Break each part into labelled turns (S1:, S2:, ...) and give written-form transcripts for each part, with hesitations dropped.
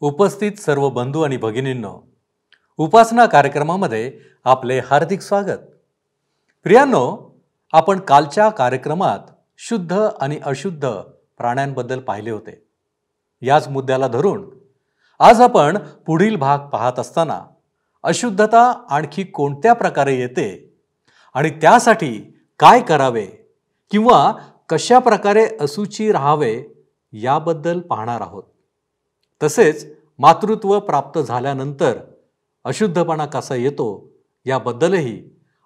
S1: उपस्थित सर्व बंधू आणि भगिनींनो, उपासना कार्यक्रमामध्ये आपले हार्दिक स्वागत. प्रियांनो, आपण कालच्या कार्यक्रमात शुद्ध आणि अशुद्ध प्राण्यांबद्दल पाहिले होते. याच मुद्द्याला धरून आज आपण पुढील भाग पाहत असताना अशुद्धता आणखी कोणत्या प्रकारे येते आणि त्यासाठी काय करावे किंवा कशा प्रकारे अशुची राहावे याबद्दल पाहणार आहोत. तसेच मातृत्व प्राप्त झाल्यानंतर अशुद्धपणा कसा येतो याबद्दलही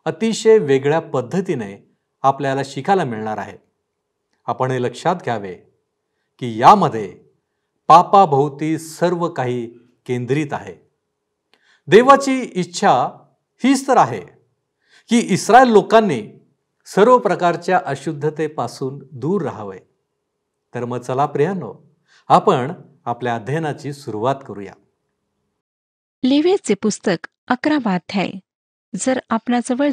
S1: अतिशय वेगळ्या पद्धतीने आपल्याला शिकायला मिळणार आहे. आपण हे लक्षात घ्यावे की यामध्ये पापाभोवती सर्व काही केंद्रित आहे. देवाची इच्छा हीच तर आहे की इस्रायल लोकांनी सर्व प्रकारच्या अशुद्धतेपासून दूर राहावे. तर मग चला प्रियांनो, आपण आपल्या अध्ययनाची सुरुवात करूया.
S2: लेवीचे पुस्तक 11वा अध्याय. जर आपणाजवळ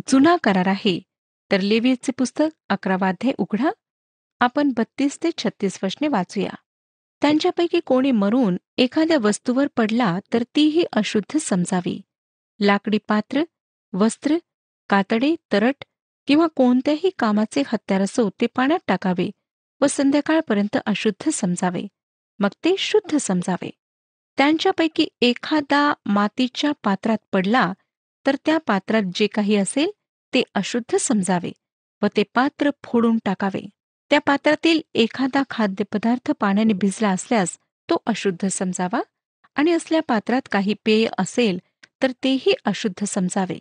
S2: जुना करार आहे तर लेवीचे पुस्तक 11वा अध्याय उघडा. आपण 32 ते 36 वचने वाचूया. त्यांच्यापैकी कोणी मरून एखाद्या वस्तूवर पडला तर तीही अशुद्ध समजावी. लाकडी पात्र, वस्त्र, कातडे, तरट किंवा कोणत्याही कामाचे हत्यार असो ते पाण्यात टाकावे व संध्याकाळपर्यंत अशुद्ध समजावे, मग ते शुद्ध समजावे. त्यांच्यापैकी एखादा मातीच्या पात्रात पडला तर त्या पात्रात जे काही असेल ते अशुद्ध समजावे व ते पात्र फोडून टाकावे. त्या पात्रातील एखादा खाद्यपदार्थ पाण्याने भिजला असल्यास तो अशुद्ध समजावा आणि असल्या पात्रात काही पेय असेल तर तेही अशुद्ध समजावे.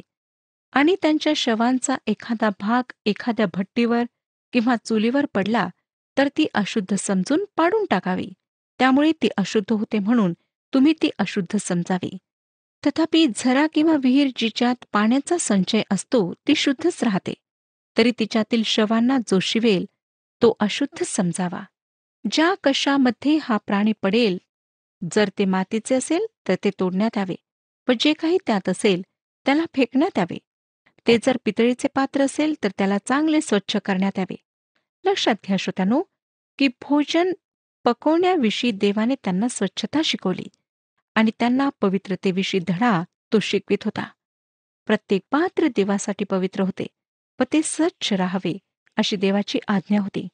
S2: आणि त्यांच्या शवांचा एखादा भाग एखाद्या भट्टीवर किंवा चुलीवर पडला तर ती अशुद्ध समजून पाडून टाकावी. त्यामुळे ती अशुद्ध होते म्हणून तुम्ही ती अशुद्ध समजावी. तथापि झरा किंवा विहीर जिच्यात पाण्याचा संचय असतो ती शुद्धच राहते. तरी तिच्यातील शवांना जो शिवेल तो अशुद्ध समजावा. ज्या कशामध्ये हा प्राणी पडेल, जर ते मातीचे असेल तर ते तोडण्यात यावे व जे काही त्यात असेल त्याला फेकण्यात यावे. ते जर पितळीचे पात्र असेल तर त्याला चांगले स्वच्छ करण्यात यावे. लक्षात घ्या श्रोत्यानो की भोजन पकवण्याविषयी देवाने त्यांना स्वच्छता शिकवली आणि त्यांना पवित्रतेविषयी धडा तो शिकवित होता. प्रत्येक पात्र देवासाठी पवित्र होते व ते स्वच्छ राहावे अशी देवाची आज्ञा होती.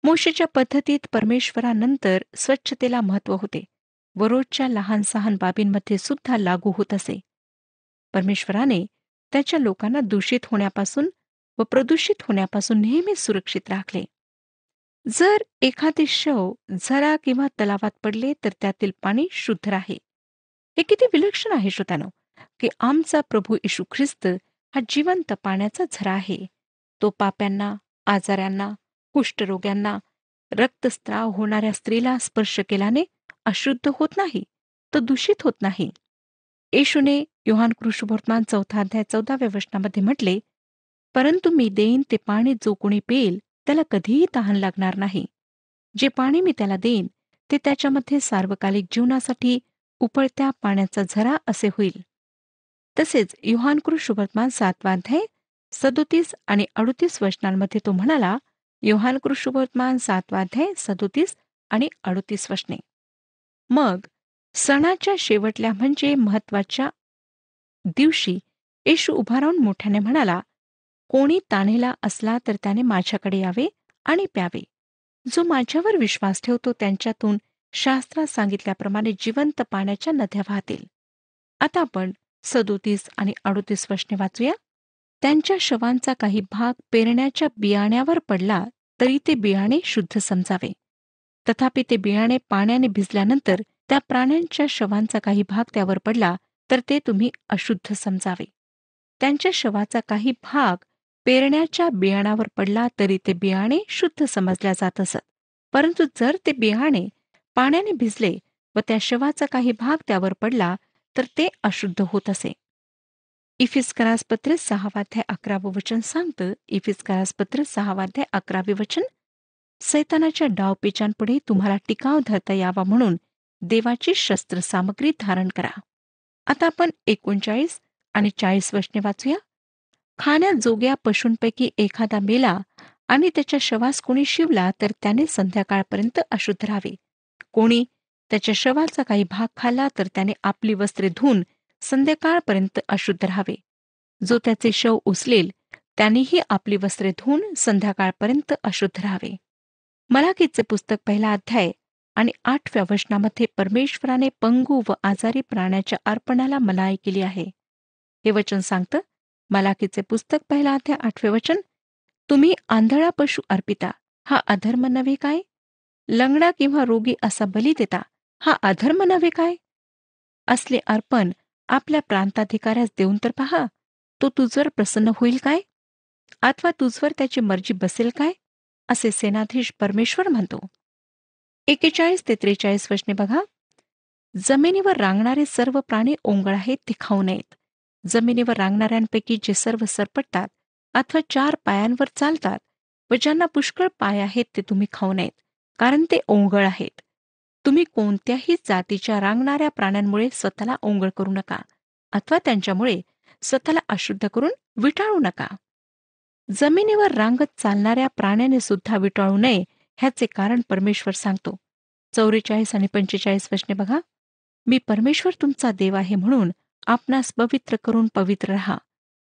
S2: मोशेच्या पद्धतीत परमेश्वरानंतर स्वच्छतेला महत्त्व होते व रोजच्या लहान सहान बाबींमध्ये सुद्धा लागू होत असे. परमेश्वराने त्याच्या लोकांना दूषित होण्यापासून व प्रदूषित होण्यापासून नेहमी सुरक्षित राखले. जर एखादे शव झरा किंवा तलावात पडले तर त्यातील पाणी शुद्ध राहे. हे किती विलक्षण आहे श्रोत्यानो की आमचा प्रभू येशू ख्रिस्त हा जिवंत पाण्याचा झरा आहे. तो पाप्यांना, आजाऱ्यांना, कुष्ठरोग्यांना, रक्तस्राव होणाऱ्या स्त्रीला स्पर्श केल्याने अशुद्ध होत नाही, तो दूषित होत नाही. येशूने योहान कृष्णवर्तमान 4 अध्याय 14व्या वचनामध्ये म्हटले, परंतु मी देईन ते पाणी जो कोणी पेल त्याला कधीही तहान लागणार नाही. जे पाणी मी त्याला देईन ते त्याच्यामध्ये सार्वकालिक जीवनासाठी उपळत्या पाण्याचा झरा असे होईल. तसेच योहान कृष्णवर्तमान 7वा अध्याय 37 आणि 38 वचनांमध्ये तो म्हणाला, योहान कृष्णवर्तमान 7वा अध्याय 37 आणि 38 वचने. मग सणाच्या शेवटल्या म्हणजे महत्वाच्या दिवशी येशू उभा राहून मोठ्याने म्हणाला, कोणी ताणेला असला तर त्याने माझ्याकडे यावे आणि प्यावे. जो माझ्यावर विश्वास ठेवतो त्यांच्यातून शास्त्रात सांगितल्याप्रमाणे जिवंत पाण्याच्या नद्या वाहतील. आता आपण 37 आणि 38 वचने वाचूया. त्यांच्या शवांचा काही भाग पेरण्याच्या बियाण्यावर पडला तरी ते बियाणे शुद्ध समजावे. तथापि ते बियाणे पाण्याने भिजल्यानंतर त्या प्राण्यांच्या शवांचा काही भाग त्यावर पडला तर ते तुम्ही अशुद्ध समजावे. त्यांच्या शवाचा काही भाग पेरण्याच्या बियाणावर पडला तरी ते बियाणे शुद्ध समजल्या जात असत. परंतु जर ते बियाणे पाण्याने भिजले व त्या शवाचा काही भाग त्यावर पडला तर ते अशुद्ध होत असे. इफिस्करासपत्र 6वा अध्याय 11वं वचन सांगतं. इफिस्करासपत्र 6वा अध्याय 11वे वचन, सैतानाच्या डावपेचांपुढे तुम्हाला टिकाव धरता यावा म्हणून देवाची शस्त्र सामग्री धारण करा. आता आपण 39 आणि 40 वचने वाचूया. खाण्याजोग्या पशूंपैकी एखादा मेला आणि त्याच्या शवास कोणी शिवला तर त्याने संध्याकाळपर्यंत अशुद्ध राहावे. कोणी त्याच्या शवाचा काही भाग खाल्ला तर त्याने आपली वस्त्रे धुवून संध्याकाळपर्यंत अशुद्ध राहावे. जो त्याचे शव उचलेल त्यानेही आपली वस्त्रे धुवून संध्याकाळपर्यंत अशुद्ध राहावे. मलाकीचे पुस्तक 1 अध्याय आणि 8व्या वचनामध्ये परमेश्वराने पंगू व आजारी प्राण्याच्या अर्पणाला मनाई केली आहे. हे वचन सांगतं, मलाकीचे पुस्तक 1 अध्याय 8वे वचन, तुम्ही आंधळा पशु अर्पिता, हा अधर्म नव्हे काय? लंगडा किंवा रोगी असा बली देता, हा अधर्म नव्हे काय? असले अर्पण आपल्या प्रांताधिकाऱ्यास देऊन तर पहा, तो तुझवर प्रसन्न होईल काय? अथवा तुझवर त्याची मर्जी बसेल काय? असे सेनाधीश परमेश्वर म्हणतो. 41 ते 43 वचने बघा. जमिनीवर रांगणारे सर्व प्राणी ओंगळ आहेत, ते खाऊ नयेत. जमिनीवर रांगणाऱ्यांपैकी जे सर्व सरपटतात अथवा 4 पायांवर चालतात व ज्यांना पुष्कळ पाय आहेत ते तुम्ही खाऊ नयेत, कारण ते ओंगळ आहेत. तुम्ही कोणत्याही जातीच्या रांगणाऱ्या प्राण्यांमुळे स्वतःला ओंगळ करू नका अथवा त्यांच्यामुळे स्वतःला अशुद्ध करून विटाळू नका. जमिनीवर रांगत चालणाऱ्या प्राण्याने सुद्धा विटाळू नये ह्याचे कारण परमेश्वर सांगतो. 44 आणि 45 वचने बघा. मी परमेश्वर तुमचा देव आहे म्हणून आपणास पवित्र करून पवित्र राहा,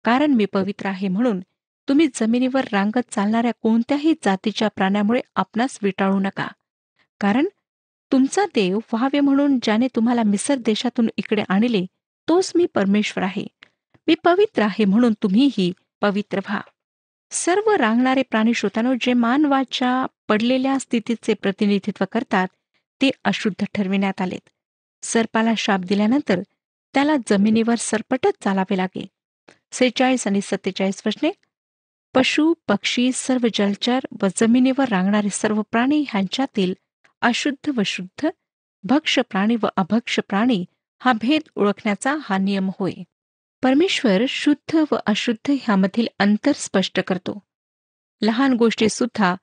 S2: कारण मी पवित्र आहे म्हणून तुम्ही जमिनीवर रांगत चालणाऱ्या कोणत्याही जातीच्या प्राण्यामुळे आपणास विटाळू नका. कारण तुमचा देव व्हावे म्हणून ज्याने तुम्हाला मिस्र देशातून इकडे आणले, तोच मी परमेश्वर आहे. मी पवित्र आहे म्हणून तुम्हीही पवित्र व्हा. सर्व रांगणारे प्राणी श्रोतांनो, जे मानवाच्या पडलेल्या स्थितीचे प्रतिनिधित्व करतात ते अशुद्ध ठरविण्यात आलेत. सर्पाला शाप दिल्यानंतर त्याला जमिनीवर सरपटत चालावे लागे. 46 आणि 47 वचने, पशु पक्षी सर्व जलचर व जमिनीवर रांगणारे सर्व प्राणी ह्यांच्यातील अशुद्ध व शुद्ध, भक्ष्य प्राणी व अभक्ष्य प्राणी हा भेद ओळखण्याचा हा नियम होय. परमेश्वर शुद्ध व अशुद्ध ह्यामधील अंतर स्पष्ट करतो. लहान गोष्टी सुद्धा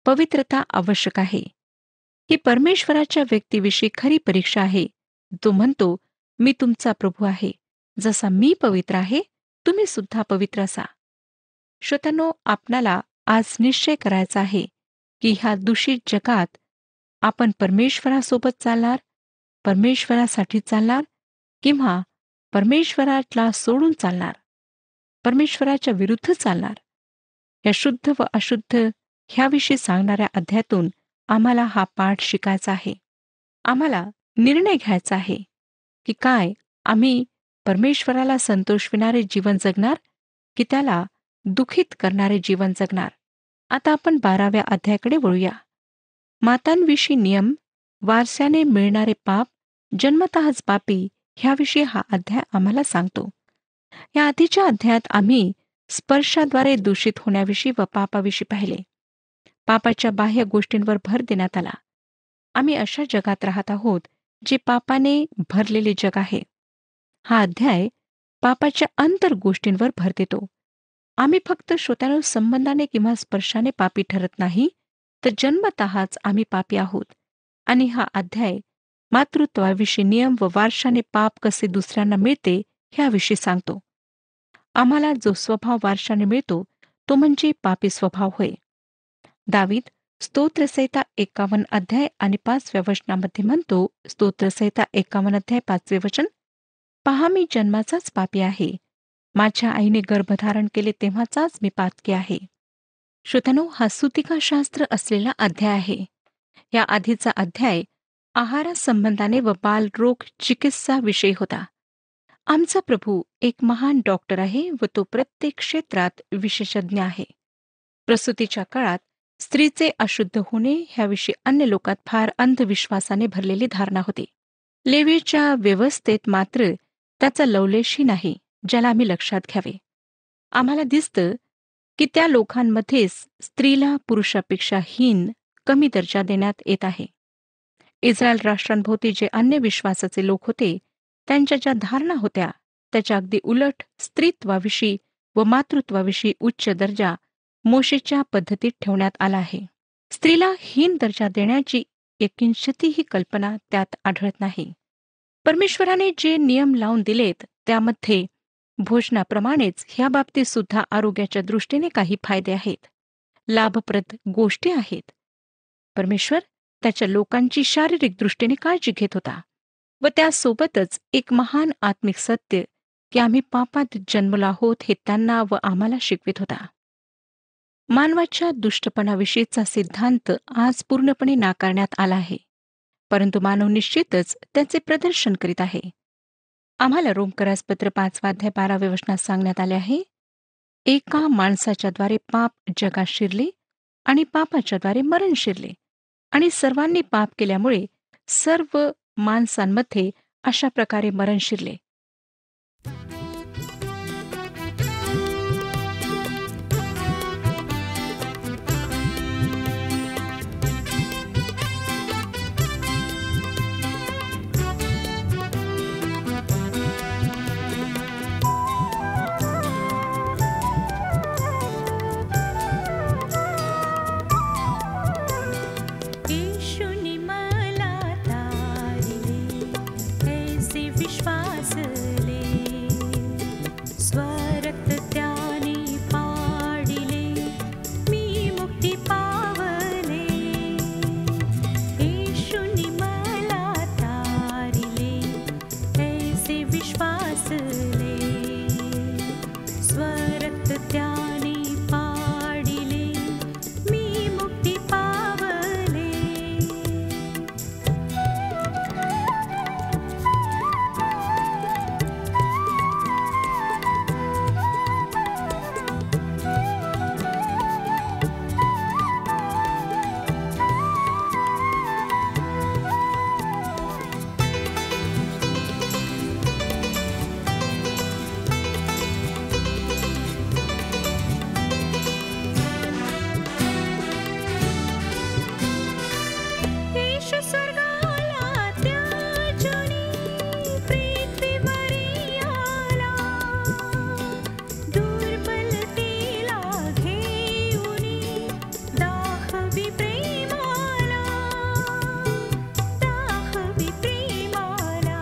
S2: पवित्रता आवश्यक आहे. ही परमेश्वराच्या व्यक्तीविषयी खरी परीक्षा आहे. तो म्हणतो, मी तुमचा प्रभू आहे, जसा मी पवित्र आहे तुम्ही सुद्धा पवित्र असा. श्रोत्यांनो, आपणाला आज निश्चय करायचा आहे की ह्या दूषित जगात आपण परमेश्वरासोबत चालणार, परमेश्वरासाठी चालणार किंवा परमेश्वराला सोडून चालणार, परमेश्वराच्या विरुद्ध चालणार. या शुद्ध व अशुद्ध ह्याविषयी सांगणाऱ्या अध्यायातून आम्हाला हा पाठ शिकायचा आहे. आम्हाला निर्णय घ्यायचा आहे की काय आम्ही परमेश्वराला संतोषविणारे जीवन जगणार की त्याला दुखित करणारे जीवन जगणार. आता आपण 12व्या अध्यायाकडे वळूया. मातांविषयी नियम, वारसाने मिळणारे पाप, जन्मतःच पापी ह्याविषयी हा अध्याय आम्हाला सांगतो. या आधीच्या अध्यायात आम्ही स्पर्शाद्वारे दूषित होण्याविषयी व पापाविषयी पाहिले. पापाच्या बाह्य गोष्टींवर भर देण्यात आला. आम्ही अशा जगात राहत आहोत जे पापाने भरलेले जग आहे. हा अध्याय पापाच्या अंतर गोष्टींवर भर देतो. आम्ही फक्त श्रोत्यानो संबंधाने किंवा स्पर्शाने पापी ठरत नाही, तर जन्मतःच आम्ही पापी आहोत. आणि हा अध्याय मातृत्वाविषयी नियम व वारशाने पाप कसे दुसऱ्यांना मिळते ह्याविषयी सांगतो. आम्हाला जो स्वभाव वारशाने मिळतो तो म्हणजे पापी स्वभाव होय. दावीद स्तोत्रसंहिता 51 अध्याय आणि 5व्या वचनामध्ये म्हणतो, स्तोत्रसंहिता 51 अध्याय 5वे वचन, पहा मी जन्माचाच पापी आहे, माझ्या आईने गर्भधारण केले तेव्हाचाच मी पातकी आहे. श्रोत्यानो, हा सुतिकाशास्त्र असलेला अध्याय आहे. या आधीचा अध्याय आहारासंबंधाने व बालरोग चिकित्सा विषयी होता. आमचा प्रभू एक महान डॉक्टर आहे व तो प्रत्येक क्षेत्रात विशेषज्ञ आहे. प्रसूतीच्या काळात स्त्रीचे अशुद्ध होणे ह्याविषयी अन्य लोकात फार अंधविश्वासाने भरलेली धारणा होती. लेवीच्या व्यवस्थेत मात्र त्याचा लवलेशही नाही, ज्याला आम्ही लक्षात घ्यावे. आम्हाला दिसतं की त्या लोकांमध्ये स्त्रीला पुरुषापेक्षा हीन, कमी दर्जा देण्यात येत आहे. इस्रायल राष्ट्रांभोवती जे अन्य विश्वासाचे लोक होते त्यांच्या ज्या धारणा होत्या त्याच्या अगदी उलट स्त्रीत्वाविषयी व मातृत्वाविषयी उच्च दर्जा मोशेच्या पद्धतीत ठेवण्यात आला आहे. स्त्रीला हीन दर्जा देण्याची एकिंचितही कल्पना त्यात आढळत नाही. परमेश्वराने जे नियम लावून दिलेत त्यामध्ये भोजनाप्रमाणेच ह्या बाबतीत सुद्धा आरोग्याच्या दृष्टीने काही फायदे आहेत, लाभप्रद गोष्टी आहेत. परमेश्वर त्याच्या लोकांची शारीरिक दृष्टीने काळजी घेत होता व त्यासोबतच एक महान आत्मिक सत्य की आम्ही पापात जन्मलो आहोत हे त्यांना व आम्हाला शिकवित होता. मानवाच्या दुष्टपणाविषयीचा सिद्धांत आज पूर्णपणे नाकारण्यात आला आहे, परंतु मानव निश्चितच त्याचे प्रदर्शन करीत आहे. आम्हाला रोमकरासपत्र 5:12 वचनात सांगण्यात आले आहे, एका माणसाच्या द्वारे पाप जगात शिरले आणि पापाच्याद्वारे मरण शिरले आणि सर्वांनी पाप केल्यामुळे सर्व माणसांमध्ये अशा प्रकारे मरण शिरले.
S3: येशूने मला तारिले, ऐसे विश्वासले, स्वरक्त त्याने पाडिले, मी मुक्ती पावले. येशूने मला तारिले, ऐसे विश्वासले, स्वरक्त त्याने पाडिले, मी मुक्ती पावले. येशू स्वर्गाला त्याजनी पृथ्वीवरी आला, दुर्बलतेला घेऊनी दाहवी प्रेमाला, दाहवी प्रेमाला.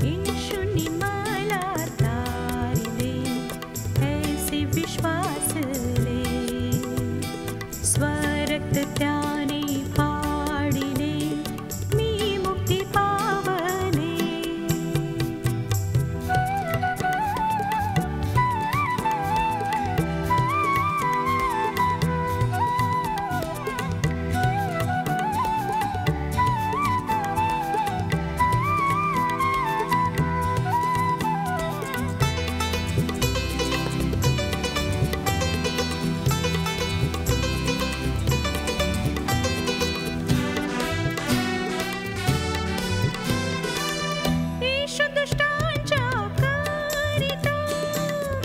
S3: येशूने मला तारिले, ऐसे विश्वासले, स्वरक्त त्याने पाडिले, मी मुक्ती पावले. येशू दुष्टांच्या करिता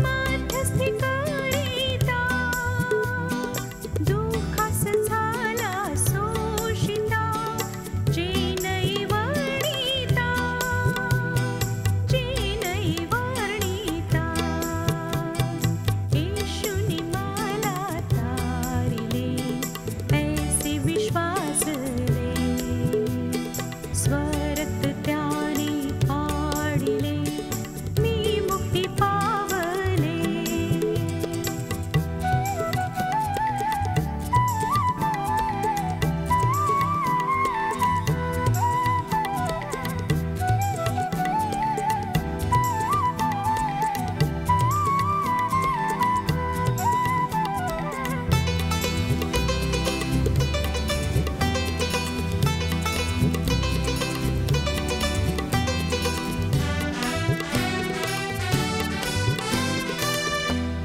S3: मध्यस्थी करिता, दुःखास झाला शोषिता, जे नाही वर्णिता, जे नाही वर्णिता. येशूने मला तारिले, ऐसे विश्वासले, स्वरक्त त्याने पाडिले, मी मुक्ती पावले.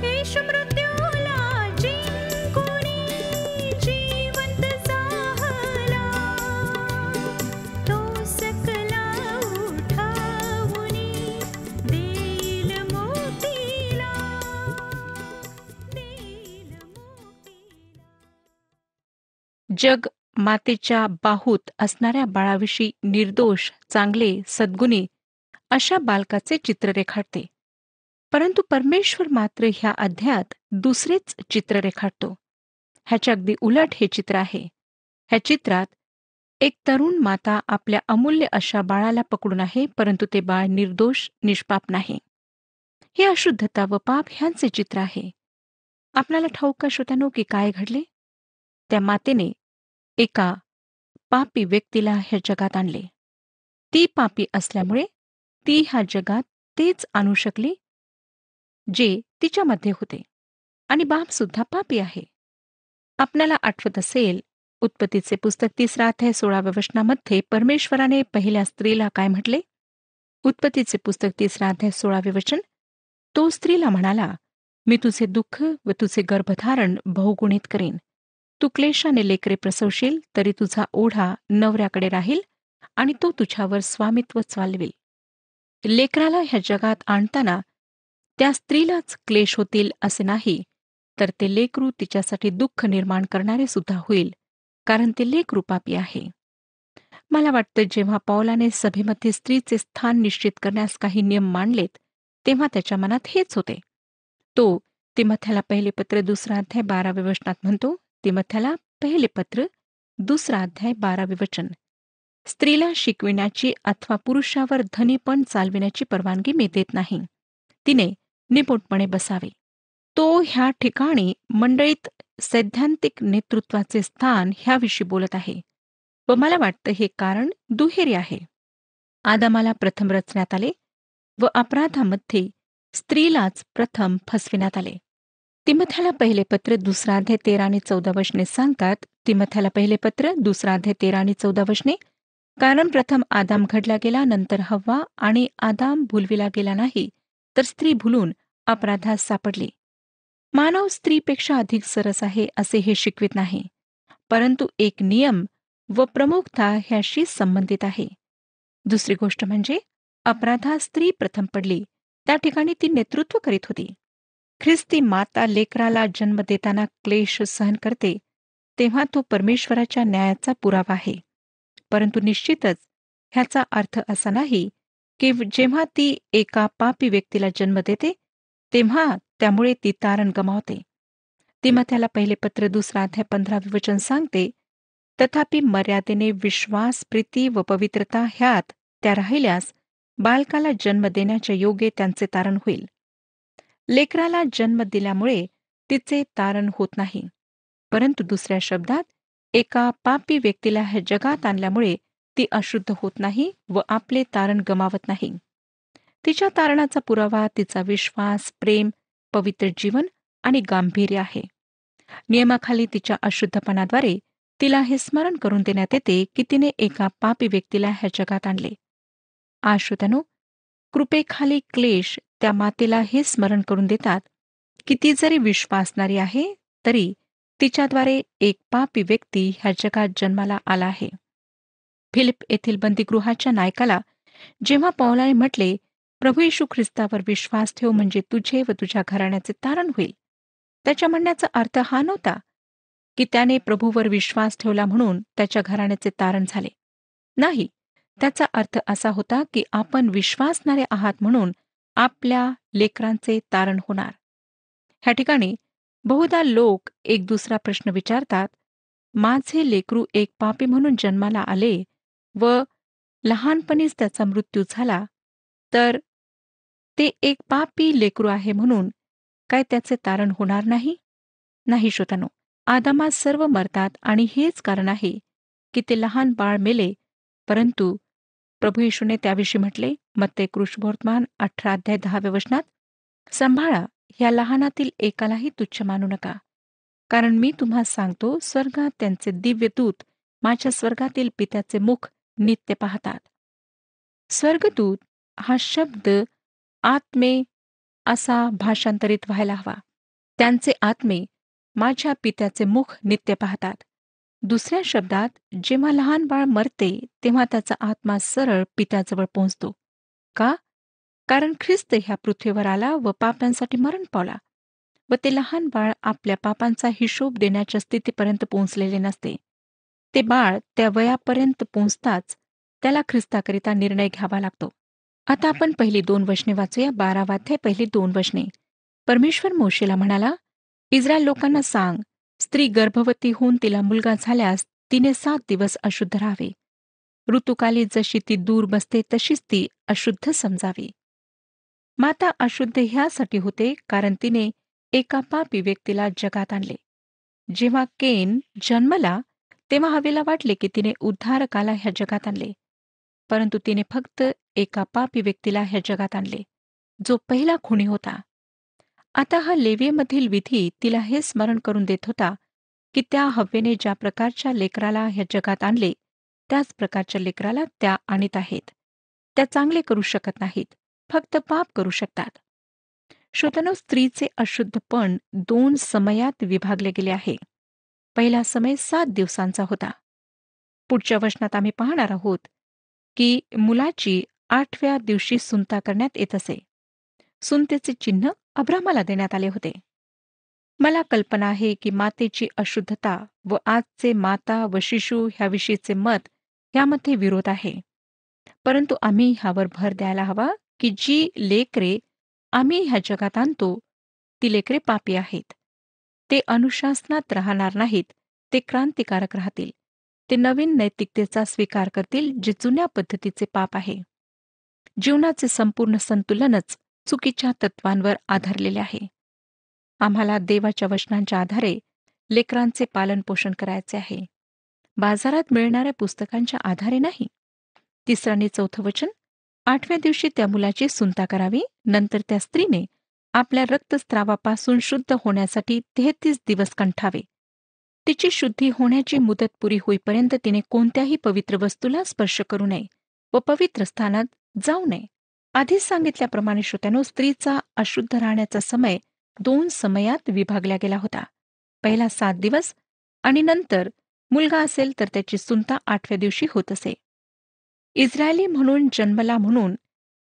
S3: येशू मृत्यूला जिंकूनी जिवंत झाला, तो सकला उठावूनी देईल मुक्तीला, देईल मुक्तीला.
S2: जग मातेच्या बाहूत असणाऱ्या बाळाविषयी निर्दोष, चांगले, सद्गुणी अशा बालकाचे चित्र रेखाटते. परंतु परमेश्वर मात्र ह्या अध्यायात दुसरेच चित्र रेखाटतो. ह्याच्या अगदी उलट हे चित्र आहे. ह्या चित्रात एक तरुण माता आपल्या अमूल्य अशा बाळाला पकडून आहे, परंतु ते बाळ निर्दोष, निष्पाप नाही. हे अशुद्धता व पाप ह्यांचे चित्र आहे. आपल्याला ठाऊक का श्रोत्यानो की काय घडले? त्या मातेने एका पापी व्यक्तीला ह्या जगात आणले. ती पापी असल्यामुळे ती ह्या जगात तेच आणू शकली जे तिच्यामध्ये होते. आणि बाप सुद्धा पापी आहे. आपल्याला आठवत असेल, उत्पत्तीचे पुस्तक 3 अध्याय 16व्या वचनामध्ये परमेश्वराने पहिल्या स्त्रीला काय म्हटले? उत्पत्तीचे पुस्तक 3 अध्याय 16वे वचन. तो स्त्रीला म्हणाला, मी तुझे दुःख व तुझे गर्भधारण बहुगुणित करीन. तू क्लेशाने लेकरे प्रसवशील, तरी तुझा ओढा नवऱ्याकडे राहील आणि तो तुझ्यावर स्वामित्व चालवेल. लेकराला ह्या जगात आणताना त्या स्त्रीलाच क्लेश होतील असे नाही, तर ते लेकरू तिच्यासाठी दुःख निर्माण करणारे सुद्धा होईल, कारण ते लेकरू पापी आहे. मला वाटतं जेव्हा पौलाने सभेमध्ये स्त्रीचे स्थान निश्चित करण्यास काही नियम मांडलेत, तेव्हा त्याच्या मनात हेच होते. तो तिमथ्याला पहिले पत्र 2 अध्याय 12व्या वचनात म्हणतो, तिमथ्याला पहिले पत्र 2 अध्याय 12वे वचन. स्त्रीला शिकविण्याची अथवा पुरुषावर धनीपण चालविण्याची परवानगी मी देत नाही. तिने निपुणपणे बसावे. तो ह्या ठिकाणी मंडळीत सैद्धांतिक नेतृत्वाचे स्थान ह्याविषयी बोलत आहे व मला वाटतं हे कारण दुहेरी आहे. आदामाला प्रथम रचण्यात आले व अपराधामध्ये स्त्रीलाच प्रथम फसविण्यात आले. तिमथ्याला पहिले पत्र 2 अध्याय 13 आणि 14 वचने सांगतात. तिमथ्याला पहिले पत्र 2 अध्याय 13 आणि 14 वचने. कारण प्रथम आदाम घडला गेला, नंतर हव्वा, आणि आदाम भुलविला गेला नाही, तर स्त्री भुलून अपराधास सापडली. मानव स्त्रीपेक्षा अधिक सरस आहे असे हे शिकवित नाही, परंतु एक नियम व प्रमुखता ह्याशी संबंधित आहे. दुसरी गोष्ट म्हणजे अपराधात स्त्री प्रथम पडली, त्या ठिकाणी ती नेतृत्व करीत होती. ख्रिस्ती माता लेकराला जन्म देताना क्लेश सहन करते, तेव्हा तो परमेश्वराच्या न्यायाचा पुरावा आहे. परंतु निश्चितच ह्याचा अर्थ असा नाही की जेव्हा ती एका पापी व्यक्तीला जन्म देते, तेव्हा त्यामुळे ती तारण गमावते. तिमथ्याला पहिले पत्र 2 अध्याय 15वे वचन सांगते, तथापि मर्यादेने विश्वास, प्रीती व पवित्रता ह्यात त्या राहिल्यास बालकाला जन्म देण्याच्या योगे त्यांचे तारण होईल. लेकराला जन्म दिल्यामुळे तिचे तारण होत नाही, परंतु दुसऱ्या शब्दात एका पापी व्यक्तीला ह्या जगात आणल्यामुळे ती अशुद्ध होत नाही व आपले तारण गमावत नाही. तिच्या तारणाचा पुरावा तिचा विश्वास, प्रेम, पवित्र जीवन आणि गांभीर्य आहे. नियमाखाली तिच्या अशुद्धपणाद्वारे तिला हे स्मरण करून देण्यात येते की तिने एका पापी व्यक्तीला ह्या जगात आणले. श्रोत्यानो, कृपेखाली क्लेश त्या मातेला हे स्मरण करून देतात की ती जरी विश्वासणारी आहे, तरी तिच्याद्वारे एक पापी व्यक्ती ह्या जगात जन्माला आला आहे. फिलिप येथील बंदीगृहाच्या नायकाला जेव्हा पौलाने म्हटले, प्रभू येशू ख्रिस्तावर विश्वास ठेव म्हणजे तुझे व तुझ्या घराण्याचे तारण होईल, त्याच्या म्हणण्याचा अर्थ हा नव्हता की त्याने प्रभूवर विश्वास ठेवला म्हणून त्याच्या घराण्याचे तारण झाले. नाही, त्याचा अर्थ असा होता की आपण विश्वासणारे आहात म्हणून आपल्या लेकरांचे तारण होणार. ह्या ठिकाणी बहुधा लोक एक दुसरा प्रश्न विचारतात, माझे लेकरू एक पापी म्हणून जन्माला आले व लहानपणीच त्याचा मृत्यू झाला, तर ते एक पापी लेकरू आहे म्हणून काय त्याचे तारण होणार नाही? नाही श्रोतांनो, आदामात सर्व मरतात आणि हेच कारण आहे की ते लहान बाळ मेले, परंतु प्रभू येशूने त्याविषयी म्हटले, मत्ते कृष्णवर्तमान 18 अध्याय 10व्या वचनात, सांभाळा, ह्या लहानातील एकालाही तुच्छ मानू नका, कारण मी तुम्हाला सांगतो, स्वर्गात त्यांचे दिव्य दूत माझ्या स्वर्गातील पित्याचे मुख नित्य पाहतात. स्वर्गदूत हा शब्द आत्मे असा भाषांतरित व्हायला हवा. त्यांचे आत्मे माझ्या पित्याचे मुख नित्य पाहतात. दुसऱ्या शब्दात, जेव्हा लहान बाळ मरते तेव्हा त्याचा आत्मा सरळ पित्याजवळ पोहोचतो. का? कारण ख्रिस्त ह्या पृथ्वीवर आला व पापांसाठी मरण पावला व ते लहान बाळ आपल्या पापांचा हिशोब देण्याच्या स्थितीपर्यंत पोहोचलेले नसते. ते बाळ त्या वयापर्यंत पोहोचताच त्याला ख्रिस्ताकरिता निर्णय घ्यावा लागतो. आता आपण पहिली 2 वचने वाचूया. 12 अध्याय पहिली 2 वचने. परमेश्वर मोशेला म्हणाला, इस्रायल लोकांना सांग, स्त्री गर्भवती होऊन तिला मुलगा झाल्यास तिने 7 दिवस अशुद्ध राहावे. ऋतुकाली जशी ती दूर बसते तशीच ती अशुद्ध समजावी. माता अशुद्ध ह्यासाठी होते कारण तिने एका पापी व्यक्तीला जगात आणले. जेव्हा केन जन्मला तेव्हा हवेला वाटले की तिने उद्धारकाला ह्या जगात आणले, परंतु तिने फक्त एका पापी व्यक्तीला ह्या जगात आणले, जो पहिला खुनी होता. आता हा लेवीमधील विधी तिला हे स्मरण करून देत होता की त्या हव्वेने ज्या प्रकारच्या लेकराला ह्या जगात आणले, त्याच प्रकारच्या लेकराला त्या आणीत आहेत. त्या चांगले करू शकत नाहीत, फक्त पाप करू शकतात. श्रोत्यानो, स्त्रीचे अशुद्धपण 2 समयात विभागले गेले आहे. पहिला समय 7 दिवसांचा होता. पुढच्या वचनात आम्ही पाहणार आहोत की मुलाची 8व्या दिवशी सुंता करण्यात येत असे. सुंतेचे चिन्ह अब्रामाला देण्यात आले होते. मला कल्पना आहे की मातेची अशुद्धता व आजचे माता व शिशु ह्याविषयीचे मत ह्यामध्ये विरोध आहे. परंतु आम्ही ह्यावर भर द्यायला हवा की जी लेकरे आम्ही ह्या जगात आणतो ती लेकरे पापी आहेत. ते अनुशासनात राहणार नाहीत, ते क्रांतिकारक राहतील. ते नवीन नैतिकतेचा स्वीकार करतील, जे जुन्या पद्धतीचे पाप आहे. जीवनाचे संपूर्ण संतुलनच चुकीच्या तत्वांवर आधारलेले आहे. आम्हाला देवाच्या वचनांच्या आधारे लेकरांचे पालनपोषण करायचे आहे, बाजारात मिळणाऱ्या पुस्तकांच्या आधारे नाही. 3 आणि 4 वचन, 8व्या दिवशी त्या मुलाची सुंता करावी. नंतर त्या स्त्रीने आपल्या रक्तस्रावापासून शुद्ध होण्यासाठी 33 दिवस कंठावे. तिची शुद्धी होण्याची मुदत पुरी होईपर्यंत तिने कोणत्याही पवित्र वस्तूला स्पर्श करू नये व पवित्र स्थानात जाऊ नये. आधीच सांगितल्याप्रमाणे श्रोत्यानो, स्त्रीचा अशुद्ध राहण्याचा समय 2 समयात विभागला गेला होता. पहिला 7 दिवस आणि नंतर मुलगा असेल तर त्याची सुंता 8व्या दिवशी होत असे. इस्रायली म्हणून जन्मला म्हणून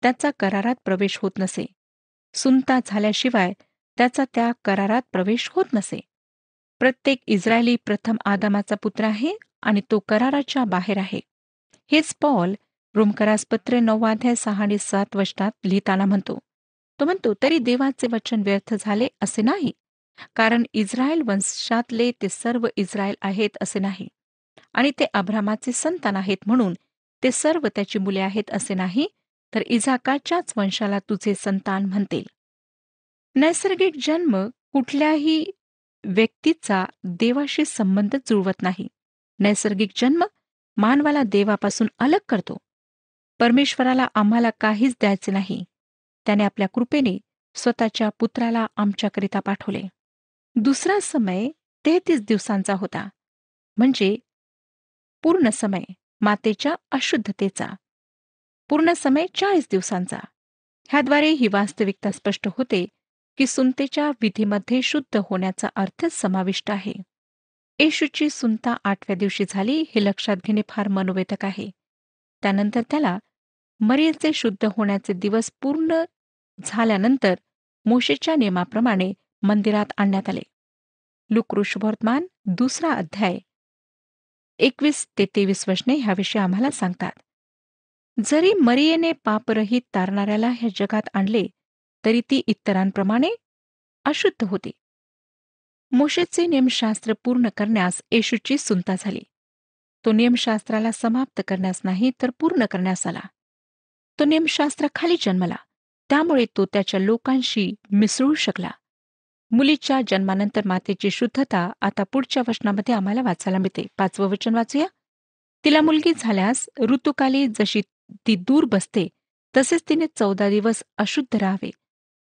S2: त्याचा करारात प्रवेश होत नसे. सुंता झाल्याशिवाय त्याचा त्या करारात प्रवेश होत नसे. प्रत्येक इस्रायली प्रथम आदामाचा पुत्र आहे आणि तो कराराच्या बाहेर आहे. हेच पौल रोमकरास पत्र 9 अध्याय 6 आणि 7 वचनात लिहिताना म्हणतो. तो म्हणतो, तरी देवाचे वचन व्यर्थ झाले असे नाही, कारण इस्रायल वंशातले ते सर्व इस्रायल आहेत असे नाही, आणि ते अब्रामाचे संतान आहेत म्हणून ते सर्व त्याची मुले आहेत असे नाही, तर इझाकाच्याच वंशाला तुझे संतान म्हणतील. नैसर्गिक जन्म कुठल्याही व्यक्तीचा देवाशी संबंध जुळवत नाही. नैसर्गिक जन्म मानवाला देवापासून अलग करतो. परमेश्वराला आम्हाला काहीच द्यायचे नाही. त्याने आपल्या कृपेने स्वतःच्या पुत्राला आमच्याकरिता पाठवले. दुसरा समय 33 दिवसांचा होता, म्हणजे पूर्ण समय मातेच्या अशुद्धतेचा. पूर्ण समय 40 दिवसांचा. ह्याद्वारे ही वास्तविकता स्पष्ट होते की सुंतेच्या विधीमध्ये शुद्ध होण्याचा अर्थ समाविष्ट आहे. येशूची सुंता 8व्या दिवशी झाली हे लक्षात घेणे फार मनोवेधक आहे. त्यानंतर त्याला मरियेचे शुद्ध होण्याचे दिवस पूर्ण झाल्यानंतर मोशेच्या नियमाप्रमाणे मंदिरात आणण्यात आले. लूक शुभवर्तमान 2 अध्याय 21 ते 23 वचने ह्याविषयी आम्हाला सांगतात. जरी मरियेने पापरहित तारणाऱ्याला ह्या जगात आणले तरी ती इतरांप्रमाणे अशुद्ध होती. मोशेचे नियमशास्त्र पूर्ण करण्यास येशूची सुंता झाली. तो नियमशास्त्राला समाप्त करण्यास नाही तर पूर्ण करण्यास आला. तो नियमशास्त्राखाली जन्मला, त्यामुळे तो त्याच्या लोकांशी मिसळू शकला. मुलीच्या जन्मानंतर मातेची शुद्धता आता पुढच्या वचनामध्ये आम्हाला वाचायला मिळते. 5वं वचन वाचूया. तिला मुलगी झाल्यास ऋतुकाली जशी ती दूर बसते तसेच तिने 14 दिवस अशुद्ध राहावे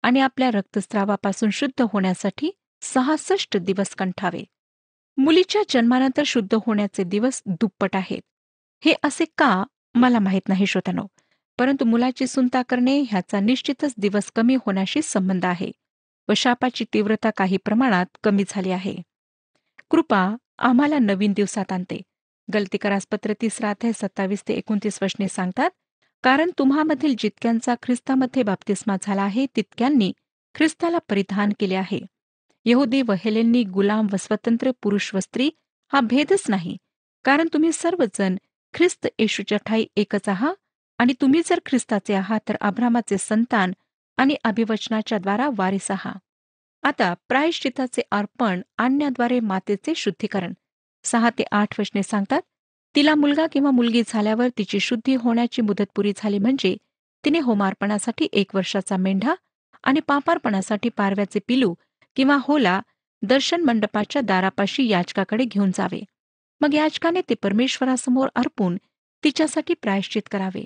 S2: आणि आपल्या रक्तस्रावापासून शुद्ध होण्यासाठी 66 दिवस कंठावे. मुलीच्या जन्मानंतर शुद्ध होण्याचे दिवस दुप्पट आहेत. हे असे का मला माहीत नाही श्रोत्यानो, परंतु मुलाची सुंता करणे ह्याचा निश्चितच दिवस कमी होण्याशी संबंध आहे व शापाची तीव्रता काही प्रमाणात कमी झाली आहे. कृपा आम्हाला नवीन दिवसात आणते. गलतीकारास पत्र 3 अध्याय 27 ते 29 वचने सांगतात, कारण तुम्हामधील जितक्यांचा ख्रिस्तामध्ये बाप्तिस्मा झाला आहे तितक्यांनी ख्रिस्ताला परिधान केले आहे. यहुदी व हेलेनी, गुलाम व स्वतंत्र, पुरुष व स्त्री हा भेदच नाही, कारण तुम्ही सर्वजण ख्रिस्त येशूच्या ठायी एकच आहात. आणि तुम्ही जर ख्रिस्ताचे आहात तर अब्रामाचे संतान आणि अभिवचनाच्या द्वारा वारिस आहात. आता प्रायश्चिताचे अर्पण आणण्याद्वारे मातेचे शुद्धीकरण 6 ते 8 वचने सांगतात. तिला मुलगा किंवा मुलगी झाल्यावर तिची शुद्धी होण्याची मुदत पुरी झाली, म्हणजे तिने होमार्पणासाठी 1 वर्षाचा मेंढा आणि पापार्पणासाठी पारव्याचे पिलू किंवा होला दर्शन मंडपाच्या दारापाशी याजकाकडे घेऊन जावे. मग याचकाने ते परमेश्वरासमोर अर्पून तिच्यासाठी प्रायश्चित करावे,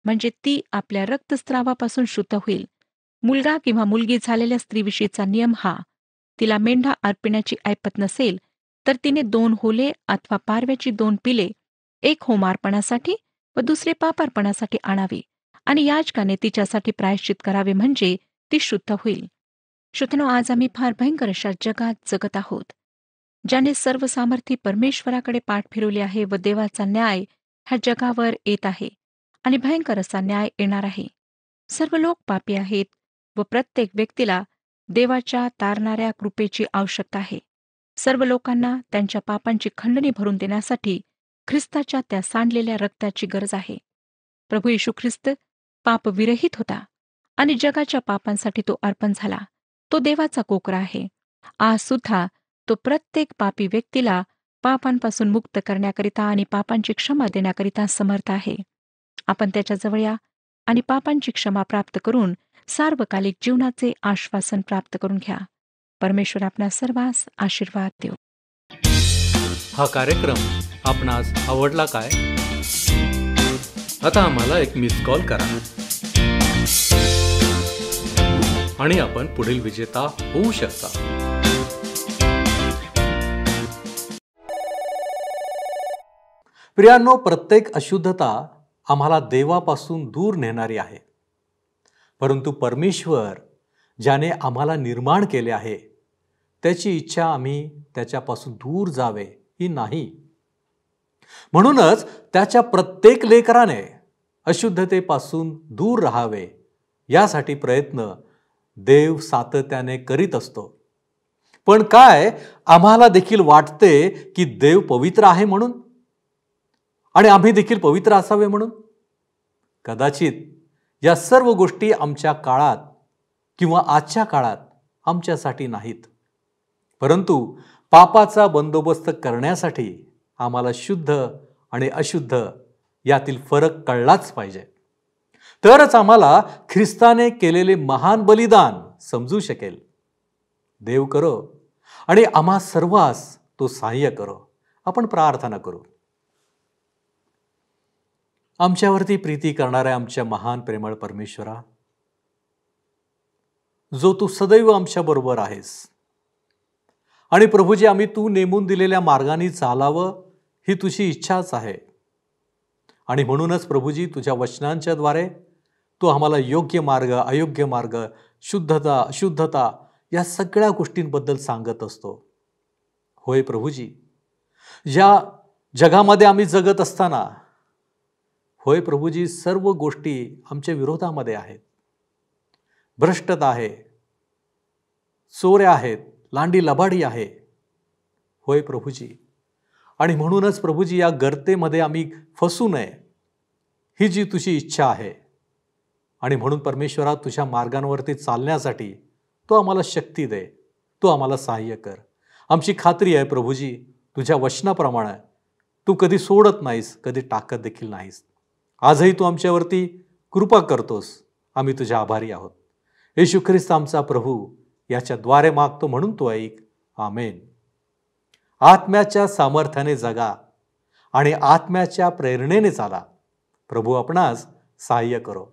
S2: म्हणजे ती आपल्या रक्तस्रावापासून शुद्ध होईल. मुलगा किंवा मुलगी झालेल्या स्त्रीविषयीचा नियम हा, तिला मेंढा अर्पण्याची ऐपत नसेल तर तिने 2 होले अथवा पारव्याची 2 पिले, एक होमार्पणासाठी व दुसरे पापार्पणासाठी आणावी, आणि याचकाने तिच्यासाठी प्रायश्चित करावे, म्हणजे ती शुद्ध होईल. श्रोत्यानो, आज आम्ही फार भयंकर अशा जगात जगत आहोत, ज्याने सर्व सामर्थ्य परमेश्वराकडे पाठ फिरवले आहे व देवाचा न्याय ह्या जगावर येत आहे आणि भयंकर असा न्याय येणार आहे. सर्व लोक पापी आहेत व प्रत्येक व्यक्तीला देवाच्या तारणाऱ्या कृपेची आवश्यकता आहे. सर्व लोकांना त्यांच्या पापांची खंडणी भरून देण्यासाठी ख्रिस्ताच्या त्या सांडलेल्या रक्ताची गरज आहे. प्रभू येशू ख्रिस्त पापविरहित होता आणि जगाच्या पापांसाठी तो अर्पण झाला. तो देवाचा कोकरा आहे. आज सुद्धा तो प्रत्येक पापी व्यक्तीला पापांपासून मुक्त करण्याकरिता आणि पापांची क्षमा देण्याकरिता समर्थ आहे. आपण त्याच्याजवळ या आणि पापांची क्षमा प्राप्त करून सार्वकालिक जीवनाचे आश्वासन प्राप्त करून घ्या. परमेश्वर आपणा सर्वांस आशीर्वाद देव.
S1: हा कार्यक्रम आपणास आवडला काय? आता आम्हाला एक मिस कॉल करा आणि आपण पुढील विजेता होऊ शकता. प्रियांनो, प्रत्येक अशुद्धता आम्हाला देवापासून दूर नेणारी आहे. परंतु परमेश्वर ज्याने आम्हाला निर्माण केले आहे, त्याची इच्छा आम्ही त्याच्यापासून दूर जावे ही नाही. म्हणूनच त्याच्या प्रत्येक लेकराने अशुद्धतेपासून दूर राहावे यासाठी प्रयत्न देव सातत्याने करीत असतो. पण काय आम्हाला देखील वाटते की देव पवित्र आहे म्हणून, आणि आम्ही देखील पवित्र असावे म्हणून? कदाचित या सर्व गोष्टी आमच्या काळात किंवा आजच्या काळात आमच्यासाठी नाहीत. परंतु पापाचा बंदोबस्त करण्यासाठी आम्हाला शुद्ध आणि अशुद्ध यातील फरक कळलाच पाहिजे. तरच आम्हाला ख्रिस्ताने केलेले महान बलिदान समजू शकेल. देव करो आणि आम्हा सर्वांस तो सहाय्य करो. आपण प्रार्थना करू. आमच्यावरती प्रीती करणाऱ्या आमच्या महान प्रेमळ परमेश्वरा, जो तू सदैव आमच्या बरोबर आहेस, आणि प्रभूजी आम्ही तू नेमून दिलेल्या मार्गाने चालावं ही तुझी इच्छाच आहे. आणि म्हणूनच प्रभूजी तुझ्या वचनांच्या द्वारे तू आम्हाला योग्य मार्ग, अयोग्य मार्ग, शुद्धता, अशुद्धता या सगळ्या गोष्टींबद्दल सांगत असतो. होय प्रभूजी, या जगामध्ये आम्ही जगत असताना, होय प्रभूजी, सर्व गोष्टी आमच्या विरोधामध्ये आहेत. भ्रष्टता आहे, चोऱ्या आहेत, लांडी लबाडी आहे. होय प्रभूजी, आणि म्हणूनच प्रभूजी या गर्तेमध्ये आम्ही फसू नये ही जी तुझी इच्छा आहे. आणि म्हणून परमेश्वरा, तुझ्या मार्गांवरती चालण्यासाठी तो आम्हाला शक्ती दे, तो आम्हाला सहाय्य कर. आमची खात्री आहे प्रभूजी, तुझ्या वचनाप्रमाणे तू कधी सोडत नाहीस, कधी टाकत देखील नाहीस. आजही तू आमच्यावरती कृपा करतोस. आम्ही तुझ्या आभारी आहोत. येशू ख्रिस्त आमचा प्रभू याच्या द्वारे मागतो म्हणून तो ऐक. आमेन. आत्म्याच्या सामर्थ्याने जगा आणि आत्म्याच्या प्रेरणेने चाला. प्रभू आपणास सहाय्य करो.